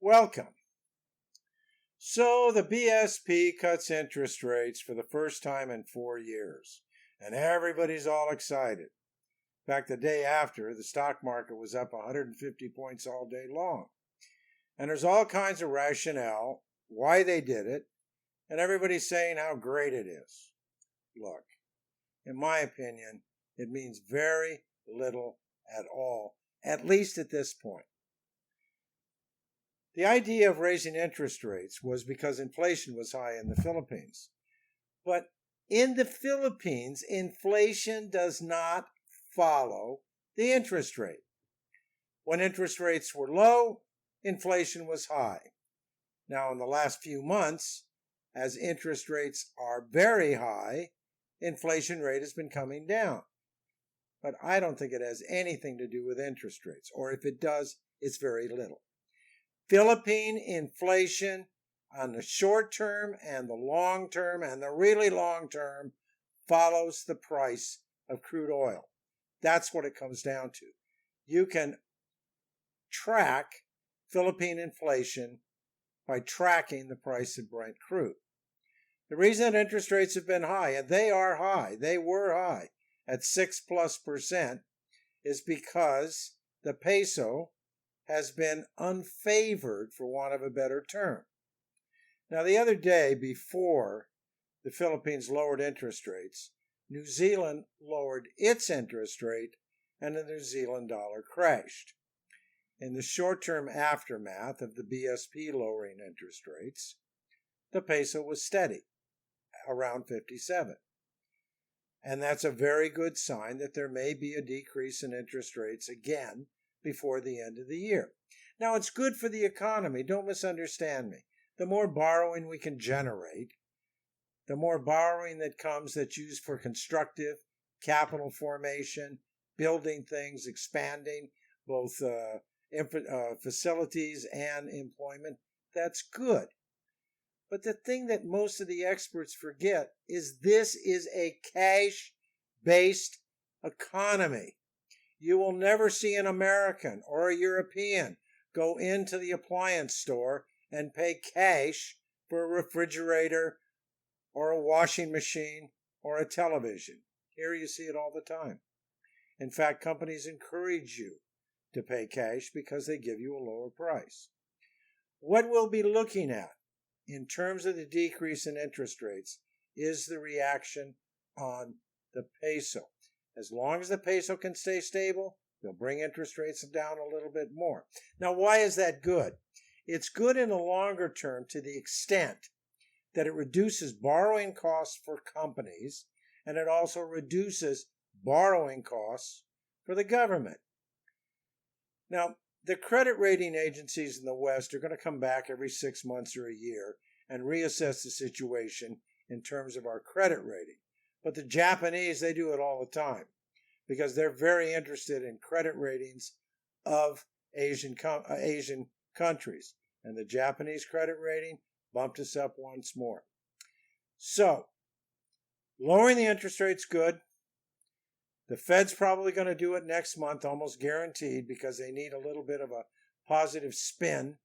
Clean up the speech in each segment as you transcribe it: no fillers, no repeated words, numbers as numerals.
Welcome. So the BSP cuts interest rates for the first time in 4 years, and everybody's all excited. In fact, the day after, the stock market was up 150 points all day long. And there's all kinds of rationale why they did it, and everybody's saying how great it is. Look, in my opinion, it means very little at all, at least at this point. The idea of raising interest rates was because inflation was high in the Philippines. But in the Philippines, inflation does not follow the interest rate. When interest rates were low, inflation was high. Now, in the last few months, as interest rates are very high, inflation rate has been coming down. But I don't think it has anything to do with interest rates, or if it does, it's very little. Philippine inflation on the short term and the long term and the really long term follows the price of crude oil. That's what it comes down to. You can track Philippine inflation by tracking the price of Brent crude. The reason that interest rates have been high, and they are high, they were high at 6+%, is because the peso has been unfavored, for want of a better term. Now, the other day, before the Philippines lowered interest rates, New Zealand lowered its interest rate, and the New Zealand dollar crashed. In the short-term aftermath of the BSP lowering interest rates, the peso was steady, around 57. And that's a very good sign that there may be a decrease in interest rates again before the end of the year. Now, it's good for the economy. Don't misunderstand me. The more borrowing we can generate, the more borrowing that comes that's used for constructive capital formation, building things, expanding both facilities and employment, that's good. But the thing that most of the experts forget is this is a cash-based economy. You will never see an American or a European go into the appliance store and pay cash for a refrigerator or a washing machine or a television. Here you see it all the time. In fact, companies encourage you to pay cash because they give you a lower price. What we'll be looking at in terms of the decrease in interest rates is the reaction on the peso. As long as the peso can stay stable, they'll bring interest rates down a little bit more. Now, why is that good? It's good in the longer term to the extent that it reduces borrowing costs for companies, and it also reduces borrowing costs for the government. Now, the credit rating agencies in the West are going to come back every 6 months or a year and reassess the situation in terms of our credit rating. But the Japanese, they do it all the time because they're very interested in credit ratings of Asian countries. And the Japanese credit rating bumped us up once more. So, lowering the interest rate's good. The Fed's probably going to do it next month, almost guaranteed, because they need a little bit of a positive spin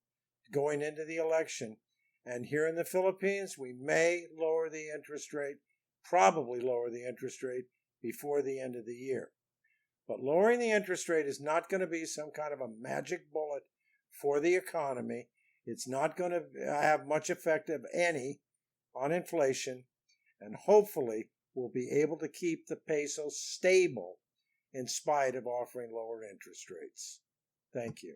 going into the election. And here in the Philippines, we may lower the interest rate, probably lower the interest rate before the end of the year. But lowering the interest rate is not going to be some kind of a magic bullet for the economy. It's not going to have much effect, if any, on inflation. And hopefully, we'll be able to keep the peso stable in spite of offering lower interest rates. Thank you.